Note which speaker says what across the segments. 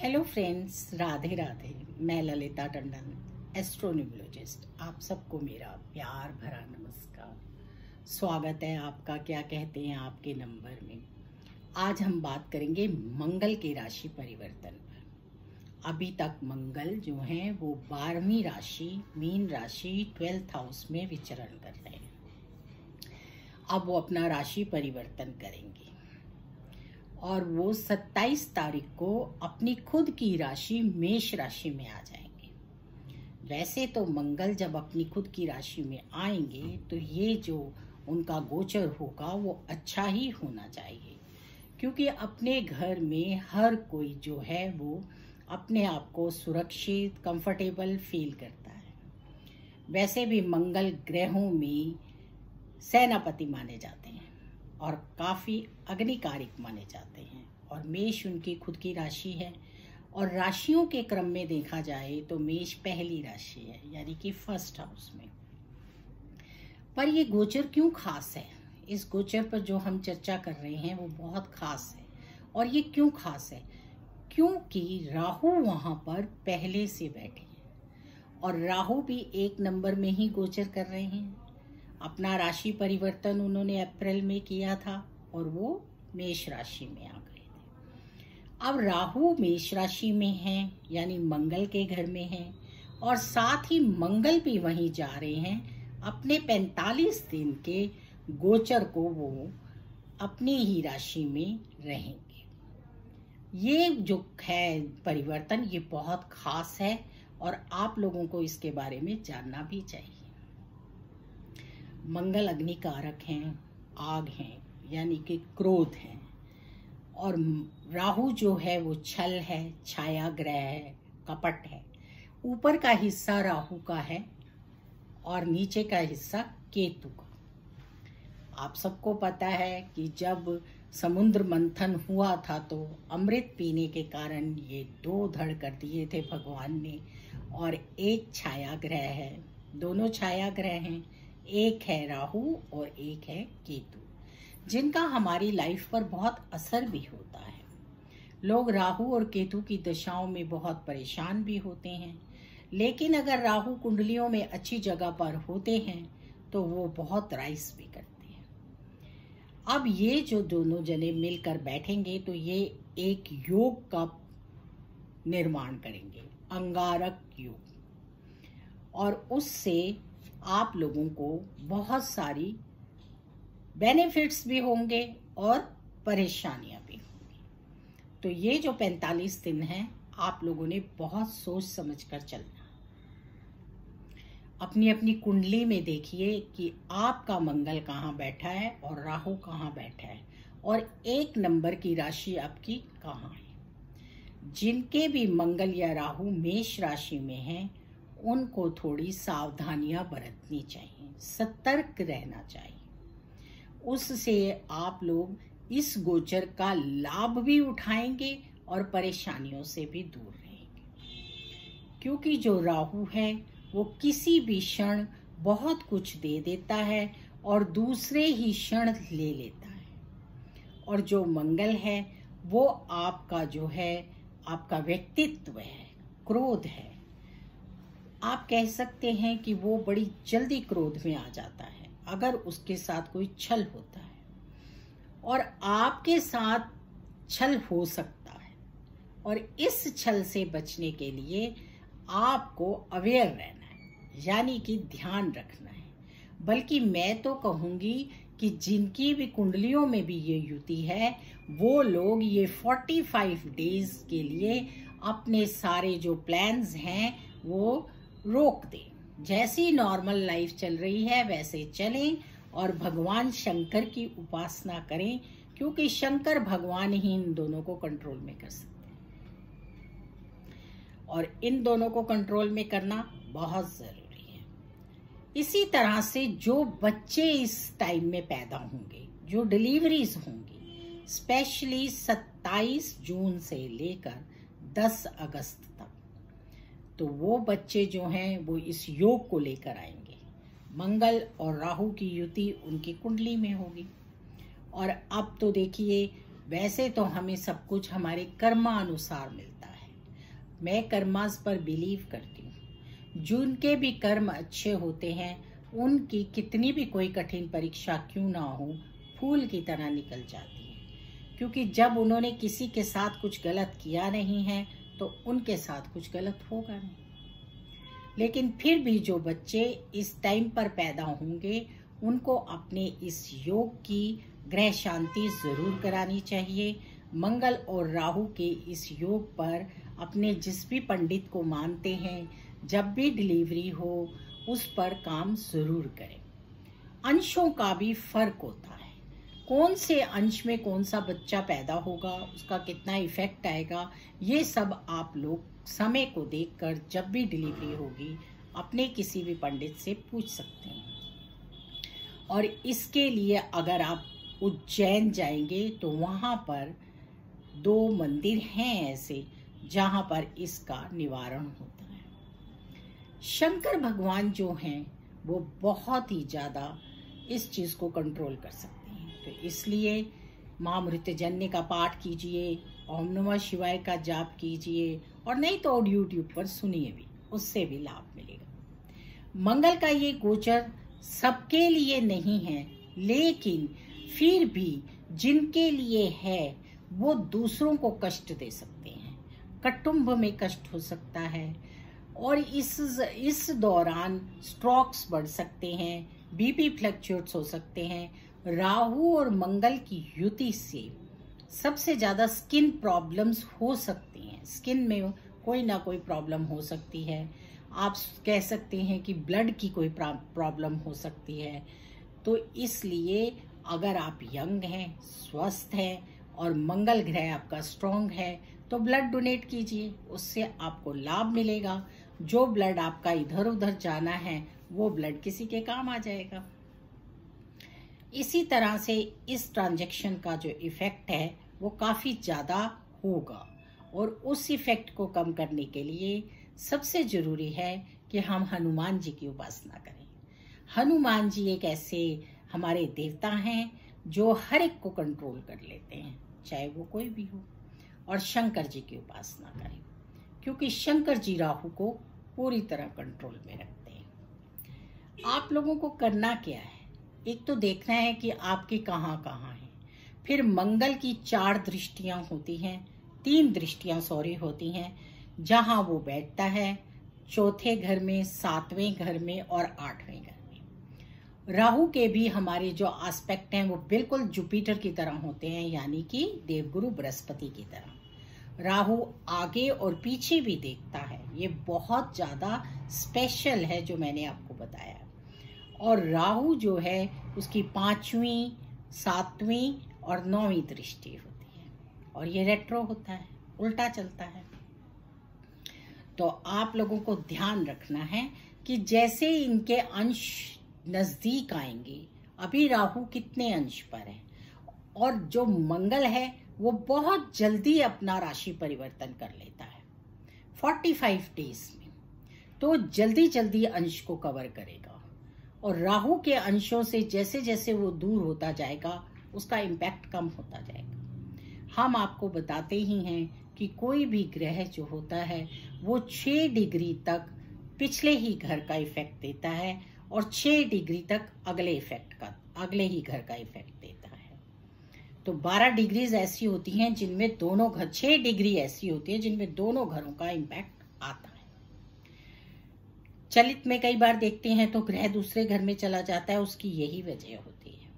Speaker 1: Hello friends, Radhe Radhe. मैं ललिता टंडन, एस्ट्रोन्यूमरोलॉजिस्ट। आप सबको मेरा प्यार भरा नमस्कार। स्वागत है आपका क्या कहते हैं आपके नंबर में। आज हम बात करेंगे मंगल के राशि परिवर्तन पर। अभी तक मंगल जो है वो 12वीं राशि मीन राशि 12th हाउस में विचरण कर रहे हैं। अब वो अपना राशि परिवर्तन करेंगे और वो 27 तारीख को अपनी खुद की राशि मेष राशि में आ जाएंगे। वैसे तो मंगल जब अपनी खुद की राशि में आएंगे तो ये जो उनका गोचर होगा वो अच्छा ही होना चाहिए, क्योंकि अपने घर में हर कोई जो है वो अपने आप को सुरक्षित कंफर्टेबल फील करता है। वैसे भी मंगल ग्रहों में सेनापति माने जाते हैं और काफ़ी अग्निकारिक माने जाते हैं, और मेष उनकी खुद की राशि है। और राशियों के क्रम में देखा जाए तो मेष पहली राशि है, यानी कि फर्स्ट हाउस में। पर ये गोचर क्यों खास है? इस गोचर पर जो हम चर्चा कर रहे हैं वो बहुत खास है। और ये क्यों खास है? क्योंकि राहु वहां पर पहले से बैठे हैं और राहु भी 1 नंबर में ही गोचर कर रहे हैं। अपना राशि परिवर्तन उन्होंने अप्रैल में किया था और वो मेष राशि में आ गए थे। अब राहु मेष राशि में है, यानी मंगल के घर में है, और साथ ही मंगल भी वहीं जा रहे हैं। अपने 45 दिन के गोचर को वो अपनी ही राशि में रहेंगे। ये जो है परिवर्तन ये बहुत खास है और आप लोगों को इसके बारे में जानना भी चाहिए। मंगल अग्निकारक हैं, आग हैं, यानी कि क्रोध है, और राहु जो है वो छल है, छाया ग्रह है, कपट है। ऊपर का हिस्सा राहु का है और नीचे का हिस्सा केतु का। आप सबको पता है कि जब समुद्र मंथन हुआ था तो अमृत पीने के कारण ये 2 धड़ कर दिए थे भगवान ने, और एक छाया ग्रह है, दोनों छाया ग्रह हैं, एक है राहु और एक है केतु, जिनका हमारी लाइफ पर बहुत असर भी होता है। लोग राहु और केतु की दशाओं में बहुत परेशान भी होते हैं, लेकिन अगर राहु कुंडलियों में अच्छी जगह पर होते हैं तो वो बहुत राइस भी करते हैं। अब ये जो दोनों जने मिलकर बैठेंगे तो ये एक योग का निर्माण करेंगे, अंगारक योग, और उससे आप लोगों को बहुत सारी बेनिफिट्स भी होंगे और परेशानियां भी होंगी। तो ये जो 45 दिन हैं आप लोगों ने बहुत सोच समझ कर चलना। अपनी अपनी कुंडली में देखिए कि आपका मंगल कहाँ बैठा है और राहु कहाँ बैठा है, और 1 नंबर की राशि आपकी कहाँ है। जिनके भी मंगल या राहु मेष राशि में हैं उनको थोड़ी सावधानियां बरतनी चाहिए, सतर्क रहना चाहिए। उससे आप लोग इस गोचर का लाभ भी उठाएंगे और परेशानियों से भी दूर रहेंगे, क्योंकि जो राहु है वो किसी भी क्षण बहुत कुछ दे देता है और दूसरे ही क्षण ले लेता है, और जो मंगल है वो आपका जो है आपका व्यक्तित्व है, क्रोध है। आप कह सकते हैं कि वो बड़ी जल्दी क्रोध में आ जाता है अगर उसके साथ कोई छल होता है, और आपके साथ छल हो सकता है, और इस छल से बचने के लिए आपको अवेयर रहना है, यानी कि ध्यान रखना है। बल्कि मैं तो कहूंगी कि जिनकी भी कुंडलियों में भी ये युति है वो लोग ये 45 डेज के लिए अपने सारे जो प्लान्स हैं वो रोक दें। जैसी नॉर्मल लाइफ चल रही है वैसे चलें और भगवान शंकर की उपासना करें, क्योंकि शंकर भगवान ही इन दोनों को कंट्रोल में कर सकते हैं, और इन दोनों को कंट्रोल में करना बहुत जरूरी है। इसी तरह से जो बच्चे इस टाइम में पैदा होंगे, जो डिलीवरीज होंगी, स्पेशली 27 जून से लेकर 10 अगस्त तक, तो वो बच्चे जो हैं वो इस योग को लेकर आएंगे। मंगल और राहु की युति उनकी कुंडली में होगी। और अब तो देखिए, वैसे तो हमें सब कुछ हमारे कर्मानुसार मिलता है, मैं कर्मास पर बिलीव करती हूँ। जिनके भी कर्म अच्छे होते हैं उनकी कितनी भी कोई कठिन परीक्षा क्यों ना हो, फूल की तरह निकल जाती है। क्योंकि जब उन्होंने किसी के साथ कुछ गलत किया नहीं है तो उनके साथ कुछ गलत होगा नहीं। लेकिन फिर भी जो बच्चे इस टाइम पर पैदा होंगे उनको अपने इस योग की ग्रह शांति जरूर करानी चाहिए। मंगल और राहु के इस योग पर अपने जिस भी पंडित को मानते हैं, जब भी डिलीवरी हो उस पर काम जरूर करें। अंशों का भी फर्क होता है, कौन से अंश में कौन सा बच्चा पैदा होगा, उसका कितना इफेक्ट आएगा, ये सब आप लोग समय को देखकर जब भी डिलीवरी होगी अपने किसी भी पंडित से पूछ सकते हैं। और इसके लिए अगर आप उज्जैन जाएंगे तो वहाँ पर 2 मंदिर हैं ऐसे जहाँ पर इसका निवारण होता है। शंकर भगवान जो हैं वो बहुत ही ज़्यादा इस चीज़ को कंट्रोल कर सकते हैं। तो इसलिए माँ मृत्युंजय का पाठ कीजिए, ओम नमः शिवाय का जाप कीजिए, और नहीं तो यूट्यूब पर सुनिए भी, उससे भी लाभ मिलेगा। मंगल का ये गोचर सबके लिए नहीं है, लेकिन फिर भी जिनके लिए है वो दूसरों को कष्ट दे सकते हैं, कुटुंब में कष्ट हो सकता है, और इस दौरान स्ट्रोक्स बढ़ सकते हैं, बीपी फ्लक्चुएट्स हो सकते हैं। राहु और मंगल की युति से सबसे ज्यादा स्किन प्रॉब्लम्स हो सकती हैं, स्किन में कोई ना कोई प्रॉब्लम हो सकती है। आप कह सकते हैं कि ब्लड की कोई प्रॉब्लम हो सकती है। तो इसलिए अगर आप यंग हैं, स्वस्थ हैं और मंगल ग्रह आपका स्ट्रॉन्ग है तो ब्लड डोनेट कीजिए, उससे आपको लाभ मिलेगा। जो ब्लड आपका इधर उधर जाना है वो ब्लड किसी के काम आ जाएगा। इसी तरह से इस ट्रांजैक्शन का जो इफेक्ट है वो काफी ज्यादा होगा, और उस इफेक्ट को कम करने के लिए सबसे जरूरी है कि हम हनुमान जी की उपासना करें। हनुमान जी एक ऐसे हमारे देवता हैं जो हर एक को कंट्रोल कर लेते हैं, चाहे वो कोई भी हो। और शंकर जी की उपासना करें, क्योंकि शंकर जी राहु को पूरी तरह कंट्रोल में रखते हैं। आप लोगों को करना क्या है, एक तो देखना है कि आपके कहाँ कहाँ है। फिर मंगल की 4 दृष्टियां होती हैं, 3 दृष्टियां होती हैं, जहां वो बैठता है, चौथे घर में, 7वें घर में और 8वें घर में। राहु के भी हमारे जो एस्पेक्ट हैं वो बिल्कुल जुपिटर की तरह होते हैं, यानी कि देवगुरु बृहस्पति की तरह। राहु आगे और पीछे भी देखता है, ये बहुत ज्यादा स्पेशल है जो मैंने आपको बताया। और राहु जो है उसकी 5वीं, 7वीं और 9वीं दृष्टि होती है, और ये रेट्रो होता है, उल्टा चलता है। तो आप लोगों को ध्यान रखना है कि जैसे इनके अंश नजदीक आएंगे, अभी राहु कितने अंश पर है, और जो मंगल है वो बहुत जल्दी अपना राशि परिवर्तन कर लेता है 45 डेज में, तो जल्दी जल्दी अंश को कवर करेगा। और राहु के अंशों से जैसे जैसे वो दूर होता जाएगा उसका इम्पैक्ट कम होता जाएगा। हम आपको बताते ही हैं कि कोई भी ग्रह जो होता है वो 6 डिग्री तक पिछले ही घर का इफेक्ट देता है, और 6 डिग्री तक अगले ही घर का इफेक्ट देता है। तो 12 डिग्रीज ऐसी होती हैं जिनमें दोनों घर, 6 डिग्री ऐसी होती है जिनमें दोनों घरों का इम्पैक्ट आता है। चलित में कई बार देखते हैं तो ग्रह दूसरे घर में चला जाता है, उसकी यही वजह होती है।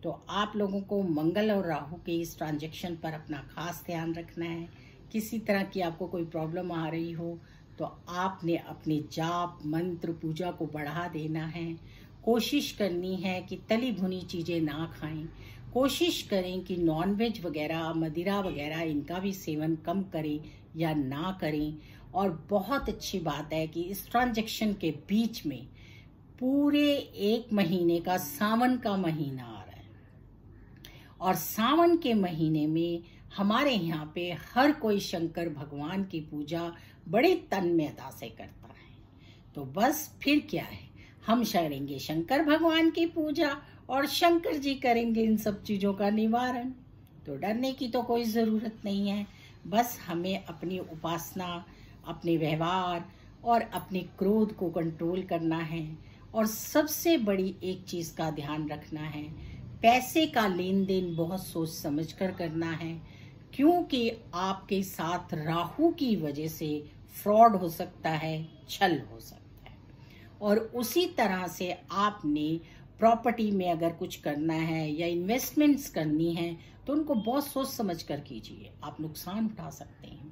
Speaker 1: तो आप लोगों को मंगल और राहु के इस ट्रांजैक्शन पर अपना खास ध्यान रखना है। किसी तरह की आपको कोई प्रॉब्लम आ रही हो तो आपने अपने जाप मंत्र पूजा को बढ़ा देना है। कोशिश करनी है कि तली भुनी चीजें ना खाएं, कोशिश करें कि नॉनवेज वगैरह, मदिरा वगैरह इनका भी सेवन कम करें या ना करें। और बहुत अच्छी बात है कि इस ट्रांजैक्शन के बीच में पूरे 1 महीने का सावन का महीना आ रहा है, और सावन के महीने में हमारे यहाँ पे हर कोई शंकर भगवान की पूजा बड़े तन्मयता से करता है। तो बस फिर क्या है, हम करेंगे शंकर भगवान की पूजा और शंकर जी करेंगे इन सब चीजों का निवारण। तो डरने की तो कोई जरूरत नहीं है। बस हमें अपनी उपासना, अपने व्यवहार और अपने क्रोध को कंट्रोल करना है। और सबसे बड़ी एक चीज़ का ध्यान रखना है, पैसे का लेन देन बहुत सोच समझ कर करना है, क्योंकि आपके साथ राहु की वजह से फ्रॉड हो सकता है, छल हो सकता है। और उसी तरह से आपने प्रॉपर्टी में अगर कुछ करना है या इन्वेस्टमेंट्स करनी है तो उनको बहुत सोच समझ कर कीजिए, आप नुकसान उठा सकते हैं।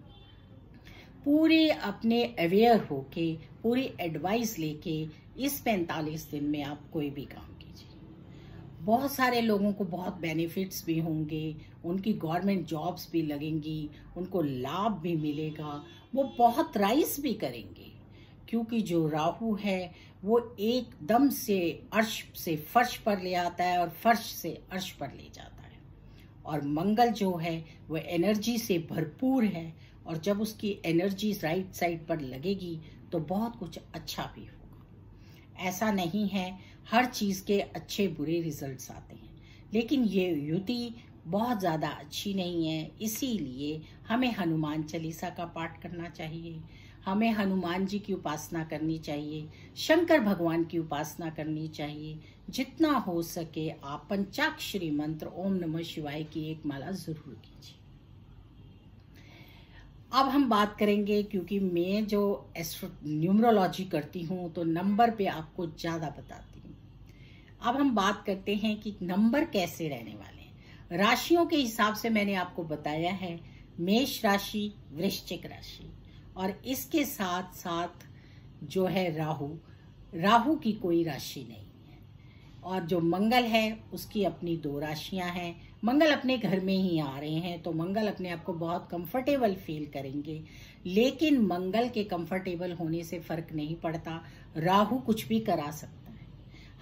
Speaker 1: पूरे अपने अवेयर होके, पूरी एडवाइस लेके इस 45 दिन में आप कोई भी काम कीजिए। बहुत सारे लोगों को बहुत बेनिफिट्स भी होंगे, उनकी गवर्नमेंट जॉब्स भी लगेंगी, उनको लाभ भी मिलेगा, वो बहुत राइज भी करेंगे, क्योंकि जो राहु है वो एकदम से अर्श से फर्श पर ले आता है और फर्श से अर्श पर ले जाता है। और मंगल जो है वो एनर्जी से भरपूर है, और जब उसकी एनर्जी राइट साइड पर लगेगी तो बहुत कुछ अच्छा भी होगा। ऐसा नहीं है, हर चीज़ के अच्छे बुरे रिजल्ट्स आते हैं, लेकिन ये युति बहुत ज़्यादा अच्छी नहीं है। इसीलिए हमें हनुमान चालीसा का पाठ करना चाहिए, हमें हनुमान जी की उपासना करनी चाहिए, शंकर भगवान की उपासना करनी चाहिए। जितना हो सके आप पंचाक्षरी मंत्र ओम नमः शिवाय की एक माला जरूर कीजिए। अब हम बात करेंगे, क्योंकि मैं जो न्यूमरोलॉजी करती हूँ तो नंबर पे आपको ज़्यादा बताती हूँ। अब हम बात करते हैं कि नंबर कैसे रहने वाले हैं। राशियों के हिसाब से मैंने आपको बताया है, मेष राशि, वृश्चिक राशि, और इसके साथ साथ जो है राहु की कोई राशि नहीं है। और जो मंगल है उसकी अपनी 2 राशियां हैं। मंगल अपने घर में ही आ रहे हैं तो मंगल अपने आप को बहुत कंफर्टेबल फील करेंगे, लेकिन मंगल के कंफर्टेबल होने से फर्क नहीं पड़ता, राहु कुछ भी करा सकता है।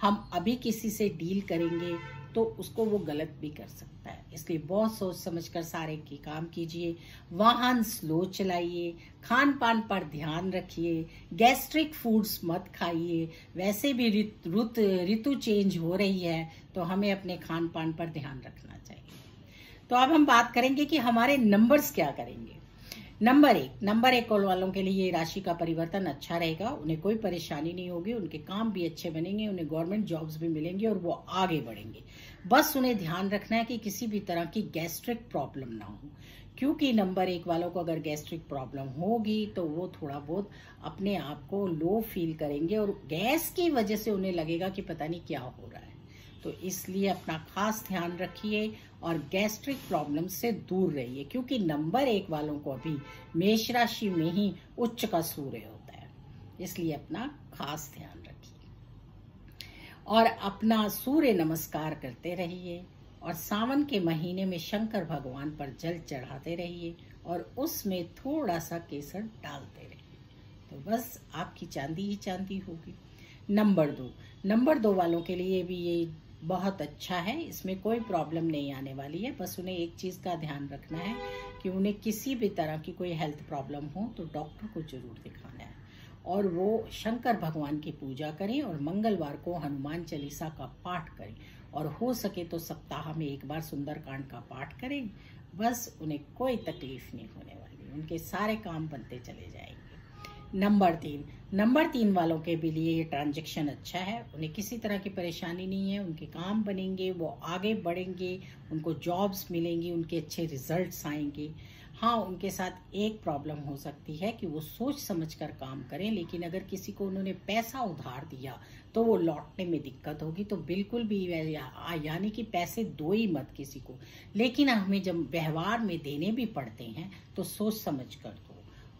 Speaker 1: हम अभी किसी से डील करेंगे तो उसको वो गलत भी कर सकता है, इसलिए बहुत सोच समझकर सारे की काम कीजिए। वाहन स्लो चलाइए, खान पान पर ध्यान रखिए, गैस्ट्रिक फूड्स मत खाइए। वैसे भी ऋतु चेंज हो रही है तो हमें अपने खान पान पर ध्यान रखना चाहिए। तो अब हम बात करेंगे कि हमारे नंबर्स क्या करेंगे। नंबर एक वालों के लिए ये राशि का परिवर्तन अच्छा रहेगा, उन्हें कोई परेशानी नहीं होगी, उनके काम भी अच्छे बनेंगे, उन्हें गवर्नमेंट जॉब्स भी मिलेंगे और वो आगे बढ़ेंगे। बस उन्हें ध्यान रखना है कि किसी भी तरह की गैस्ट्रिक प्रॉब्लम ना हो, क्योंकि नंबर 1 वालों को अगर गैस्ट्रिक प्रॉब्लम होगी तो वो थोड़ा बहुत अपने आप को लो फील करेंगे और गैस की वजह से उन्हें लगेगा कि पता नहीं क्या हो रहा है। तो इसलिए अपना खास ध्यान रखिए और गैस्ट्रिक प्रॉब्लम से दूर रहिए, क्योंकि नंबर 1 वालों को अभी मेष राशि में ही उच्च का सूर्य होता है, इसलिए अपना खास ध्यान रखिए। और अपना सूर्य नमस्कार करते रहिए, और सावन के महीने में शंकर भगवान पर जल चढ़ाते रहिए और उसमें थोड़ा सा केसर डालते रहिए, तो बस आपकी चांदी ही चांदी होगी। नंबर 2 वालों के लिए भी ये बहुत अच्छा है, इसमें कोई प्रॉब्लम नहीं आने वाली है। बस उन्हें एक चीज़ का ध्यान रखना है कि उन्हें किसी भी तरह की कोई हेल्थ प्रॉब्लम हो तो डॉक्टर को जरूर दिखाना है, और वो शंकर भगवान की पूजा करें और मंगलवार को हनुमान चालीसा का पाठ करें, और हो सके तो सप्ताह में 1 बार सुंदरकांड का पाठ करें। बस उन्हें कोई तकलीफ नहीं होने वाली, उनके सारे काम बनते चले जाएंगे। नंबर 3 वालों के भी लिए ये ट्रांजैक्शन अच्छा है, उन्हें किसी तरह की परेशानी नहीं है, उनके काम बनेंगे, वो आगे बढ़ेंगे, उनको जॉब्स मिलेंगी, उनके अच्छे रिजल्ट्स आएंगे। हाँ, उनके साथ एक प्रॉब्लम हो सकती है कि वो सोच समझकर काम करें, लेकिन अगर किसी को उन्होंने पैसा उधार दिया तो वो लौटने में दिक्कत होगी। तो बिल्कुल भी यानी कि पैसे दो ही मत किसी को, लेकिन हमें जब व्यवहार में देने भी पड़ते हैं तो सोच समझ कर दो,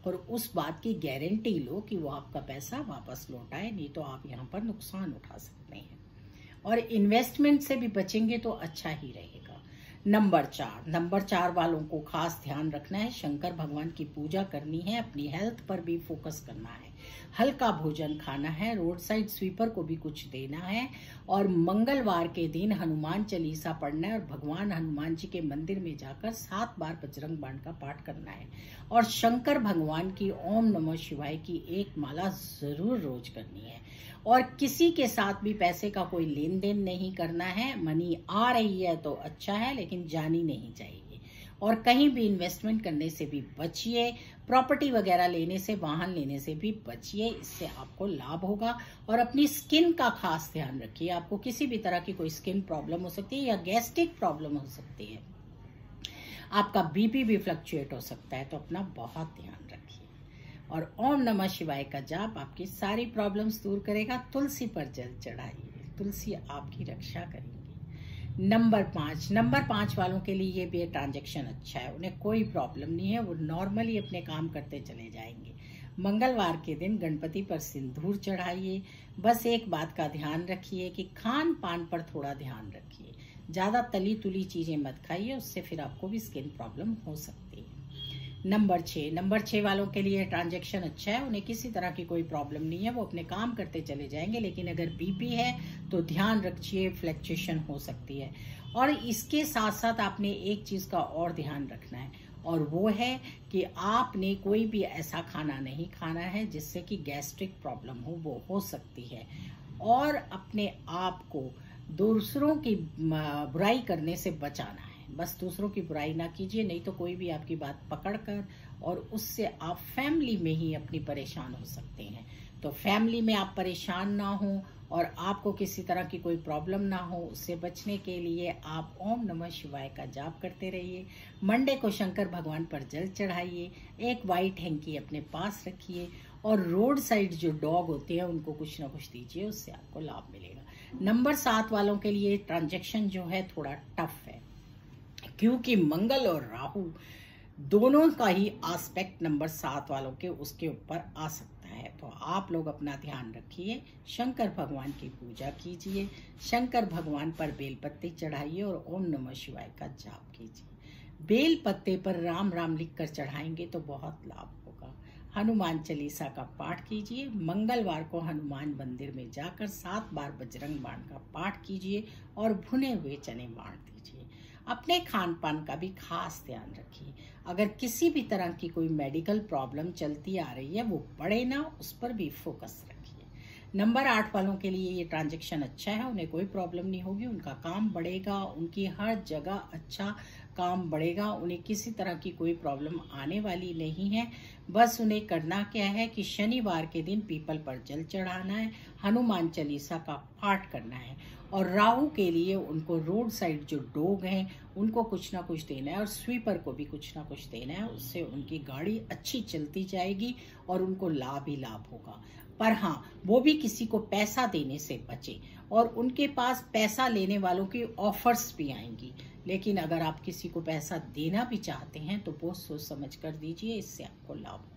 Speaker 1: और उस बात की गारंटी लो कि वो आपका पैसा वापस लौटाए, नहीं तो आप यहाँ पर नुकसान उठा सकते हैं। और इन्वेस्टमेंट से भी बचेंगे तो अच्छा ही रहेगा। नंबर 4 वालों को खास ध्यान रखना है, शंकर भगवान की पूजा करनी है, अपनी हेल्थ पर भी फोकस करना है, हल्का भोजन खाना है, रोड साइड स्वीपर को भी कुछ देना है, और मंगलवार के दिन हनुमान चालीसा पढ़ना है और भगवान हनुमान जी के मंदिर में जाकर 7 बार बजरंग बाण का पाठ करना है, और शंकर भगवान की ओम नमः शिवाय की एक माला जरूर रोज करनी है। और किसी के साथ भी पैसे का कोई लेन देन नहीं करना है। मनी आ रही है तो अच्छा है, लेकिन जानी नहीं चाहिए। और कहीं भी इन्वेस्टमेंट करने से भी बचिए, प्रॉपर्टी वगैरह लेने से, वाहन लेने से भी बचिए, इससे आपको लाभ होगा। और अपनी स्किन का खास ध्यान रखिए, आपको किसी भी तरह की कोई स्किन प्रॉब्लम हो सकती है या गैस्ट्रिक प्रॉब्लम हो सकती है, आपका बीपी भी फ्लक्चुएट हो सकता है, तो अपना बहुत ध्यान रखिए। और ओम नमः शिवाय का जाप आपकी सारी प्रॉब्लम्स दूर करेगा। तुलसी पर जल चढ़ाइए, तुलसी आपकी रक्षा करेगी। नंबर 5 वालों के लिए ये भी ट्रांजैक्शन अच्छा है, उन्हें कोई प्रॉब्लम नहीं है, वो नॉर्मली अपने काम करते चले जाएंगे। मंगलवार के दिन गणपति पर सिंदूर चढ़ाइए। बस एक बात का ध्यान रखिए कि खान पान पर थोड़ा ध्यान रखिए, ज़्यादा तली तुली चीज़ें मत खाइए, उससे फिर आपको भी स्किन प्रॉब्लम हो सकती है। नंबर 6 वालों के लिए ट्रांजैक्शन अच्छा है, उन्हें किसी तरह की कोई प्रॉब्लम नहीं है, वो अपने काम करते चले जाएंगे। लेकिन अगर बीपी है तो ध्यान रखिए, फ्लक्चुएशन हो सकती है। और इसके साथ साथ आपने एक चीज़ का और ध्यान रखना है, और वो है कि आपने कोई भी ऐसा खाना नहीं खाना है जिससे कि गैस्ट्रिक प्रॉब्लम हो, वो हो सकती है। और अपने आप को दूसरों की बुराई करने से बचाना है, बस दूसरों की बुराई ना कीजिए, नहीं तो कोई भी आपकी बात पकड़कर और उससे आप फैमिली में ही अपनी परेशान हो सकते हैं। तो फैमिली में आप परेशान ना हो और आपको किसी तरह की कोई प्रॉब्लम ना हो, उससे बचने के लिए आप ओम नमः शिवाय का जाप करते रहिए। मंडे को शंकर भगवान पर जल चढ़ाइए, एक वाइट हैंकी अपने पास रखिए, और रोड साइड जो डॉग होते हैं उनको कुछ ना कुछ दीजिए, उससे आपको लाभ मिलेगा। नंबर 7 वालों के लिए ट्रांजैक्शन जो है थोड़ा टफ है, क्योंकि मंगल और राहु दोनों का ही एस्पेक्ट नंबर 7 वालों के उसके ऊपर आ सकता है। तो आप लोग अपना ध्यान रखिए, शंकर भगवान की पूजा कीजिए, शंकर भगवान पर बेल पत्ते चढ़ाइए और ओम नमः शिवाय का जाप कीजिए। बेल पत्ते पर राम राम लिखकर चढ़ाएंगे तो बहुत लाभ होगा। हनुमान चालीसा का पाठ कीजिए। मंगलवार को हनुमान मंदिर में जाकर 7 बार बजरंग बाण का पाठ कीजिए और भुने हुए चने बांट दीजिए। अपने खान पान का भी खास ध्यान रखिए। अगर किसी भी तरह की कोई मेडिकल प्रॉब्लम चलती आ रही है, वो बढ़े ना, उस पर भी फोकस रखिए। नंबर 8 वालों के लिए ये ट्रांजैक्शन अच्छा है, उन्हें कोई प्रॉब्लम नहीं होगी, उनका काम बढ़ेगा, उनकी हर जगह अच्छा काम बढ़ेगा, उन्हें किसी तरह की कोई प्रॉब्लम आने वाली नहीं है। बस उन्हें करना क्या है कि शनिवार के दिन पीपल पर जल चढ़ाना है, हनुमान चालीसा का पाठ करना है, और राहु के लिए उनको रोड साइड जो डॉग हैं उनको कुछ ना कुछ देना है, और स्वीपर को भी कुछ ना कुछ देना है। उससे उनकी गाड़ी अच्छी चलती जाएगी और उनको लाभ ही लाभ होगा। पर हाँ, वो भी किसी को पैसा देने से बचे, और उनके पास पैसा लेने वालों की ऑफर्स भी आएंगी। लेकिन अगर आप किसी को पैसा देना भी चाहते हैं तो बहुत सोच समझ कर दीजिए, इससे आपको लाभ होगा।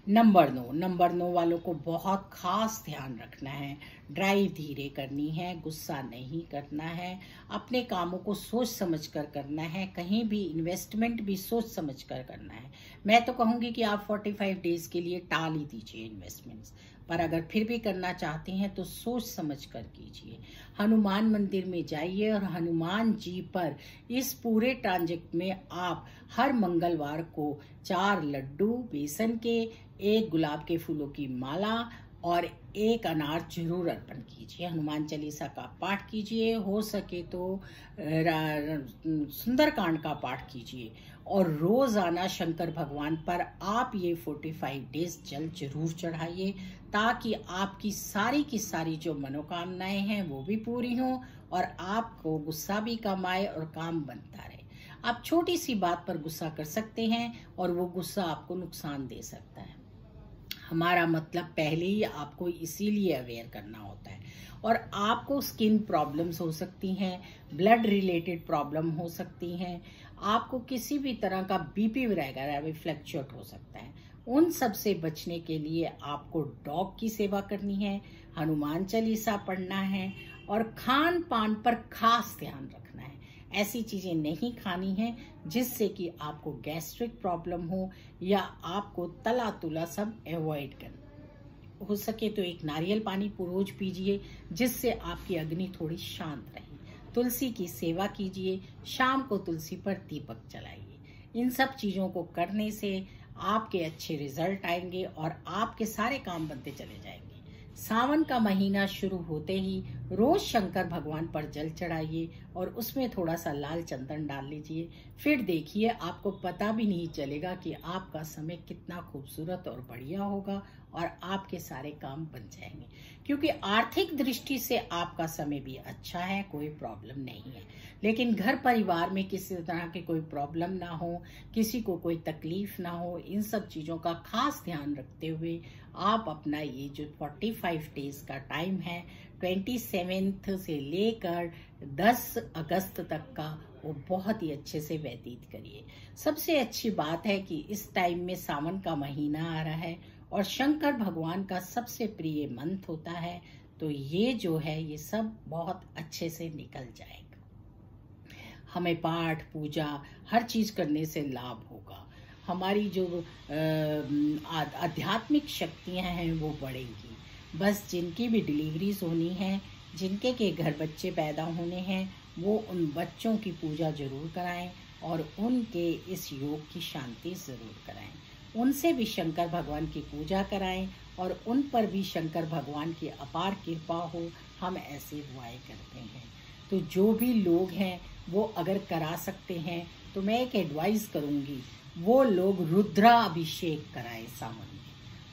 Speaker 1: नंबर 9 वालों को बहुत खास ध्यान रखना है, ड्राइव धीरे करनी है, गुस्सा नहीं करना है, अपने कामों को सोच समझ कर करना है, कहीं भी इन्वेस्टमेंट भी सोच समझ कर करना है। मैं तो कहूँगी कि आप 45 डेज के लिए टाल ही दीजिए इन्वेस्टमेंट्स, पर अगर फिर भी करना चाहते हैं तो सोच समझ कर कीजिए। हनुमान मंदिर में जाइए और हनुमान जी पर इस पूरे ट्रांजेक्ट में आप हर मंगलवार को 4 लड्डू बेसन के, 1 गुलाब के फूलों की माला और 1 अनार जरूर अर्पण कीजिए। हनुमान चालीसा का पाठ कीजिए, हो सके तो सुंदरकांड का पाठ कीजिए, और रोजाना शंकर भगवान पर आप ये 45 डेज जल जरूर चढ़ाइए, ताकि आपकी सारी की सारी जो मनोकामनाएं हैं वो भी पूरी हों और आपको गुस्सा भी कम आए और काम बनता रहे। आप छोटी सी बात पर गुस्सा कर सकते हैं और वो गुस्सा आपको नुकसान दे सकता है। हमारा मतलब पहले ही आपको इसीलिए अवेयर करना होता है। और आपको स्किन प्रॉब्लम्स हो सकती हैं, ब्लड रिलेटेड प्रॉब्लम हो सकती हैं, आपको किसी भी तरह का बीपी वगैरह भी फ्लक्चुएट हो सकता है। उन सब से बचने के लिए आपको डॉग की सेवा करनी है, हनुमान चालीसा पढ़ना है और खान पान पर खास ध्यान रखना है। ऐसी चीजें नहीं खानी है जिससे कि आपको गैस्ट्रिक प्रॉब्लम हो या आपको तला तुला सब अवॉइड करना। हो सके तो 1 नारियल पानी रोज पीजिए, जिससे आपकी अग्नि थोड़ी शांत रहे। तुलसी की सेवा कीजिए, शाम को तुलसी पर दीपक जलाइए। इन सब चीजों को करने से आपके अच्छे रिजल्ट आएंगे और आपके सारे काम बनते चले जाएंगे। सावन का महीना शुरू होते ही रोज शंकर भगवान पर जल चढ़ाइए और उसमें थोड़ा सा लाल चंदन डाल लीजिए। फिर देखिए, आपको पता भी नहीं चलेगा कि आपका समय कितना खूबसूरत और बढ़िया होगा और आपके सारे काम बन जाएंगे। क्योंकि आर्थिक दृष्टि से आपका समय भी अच्छा है, कोई प्रॉब्लम नहीं है। लेकिन घर परिवार में किसी तरह की कोई प्रॉब्लम ना हो, किसी को कोई तकलीफ ना हो, इन सब चीजों का खास ध्यान रखते हुए आप अपना ये जो 45 डेज का टाइम है, 27 से लेकर 10 अगस्त तक का, वो बहुत ही अच्छे से व्यतीत करिए। सबसे अच्छी बात है कि इस टाइम में सावन का महीना आ रहा है और शंकर भगवान का सबसे प्रिय मंत्र होता है, तो ये जो है ये सब बहुत अच्छे से निकल जाएगा। हमें पाठ पूजा हर चीज करने से लाभ होगा। हमारी जो आध्यात्मिक शक्तियां हैं वो बढ़ेंगी। बस जिनकी भी डिलीवरीज होनी है, जिनके के घर बच्चे पैदा होने हैं, वो उन बच्चों की पूजा जरूर कराएं और उनके इस योग की शांति जरूर कराएं। उनसे भी शंकर भगवान की पूजा कराएं और उन पर भी शंकर भगवान की अपार कृपा हो। हम ऐसे दुआएं करते हैं। तो जो भी लोग हैं वो अगर करा सकते हैं तो मैं एक एडवाइस करूंगी, वो लोग रुद्राभिषेक कराएं। सावन में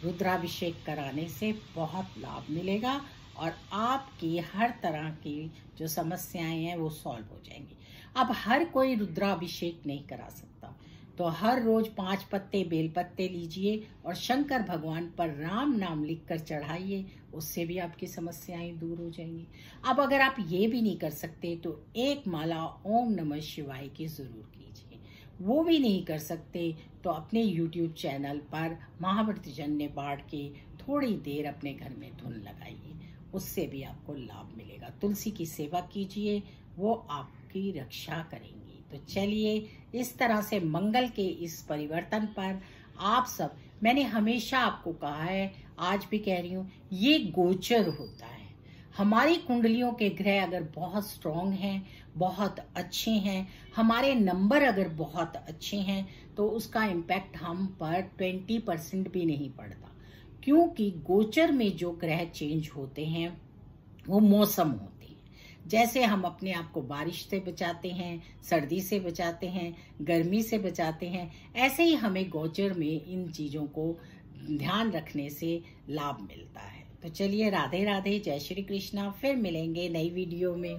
Speaker 1: रुद्राभिषेक कराने से बहुत लाभ मिलेगा और आपकी हर तरह की जो समस्याएं हैं वो सॉल्व हो जाएंगी। अब हर कोई रुद्राभिषेक नहीं करा सकता, तो हर रोज 5 पत्ते बेलपत्ते लीजिए और शंकर भगवान पर राम नाम लिखकर चढ़ाइए, उससे भी आपकी समस्याएं दूर हो जाएंगी। अब अगर आप ये भी नहीं कर सकते तो एक माला ओम नमः शिवाय की जरूर कीजिए। वो भी नहीं कर सकते तो अपने YouTube चैनल पर महाव्रतजन्य पाठ की थोड़ी देर अपने घर में धुन लगाइए, उससे भी आपको लाभ मिलेगा। तुलसी की सेवा कीजिए, वो आपकी रक्षा करेंगी। तो चलिए, इस तरह से मंगल के इस परिवर्तन पर आप सब, मैंने हमेशा आपको कहा है, आज भी कह रही हूँ, ये गोचर होता है। हमारी कुंडलियों के ग्रह अगर बहुत स्ट्रांग हैं, बहुत अच्छे हैं, हमारे नंबर अगर बहुत अच्छे हैं, तो उसका इम्पैक्ट हम पर 20% भी नहीं पड़ता। क्योंकि गोचर में जो ग्रह चेंज होते हैं वो मौसम होते हैं। जैसे हम अपने आप को बारिश से बचाते हैं, सर्दी से बचाते हैं, गर्मी से बचाते हैं, ऐसे ही हमें गोचर में इन चीजों को ध्यान रखने से लाभ मिलता है। तो चलिए, राधे राधे, जय श्री कृष्णा। फिर मिलेंगे नई वीडियो में।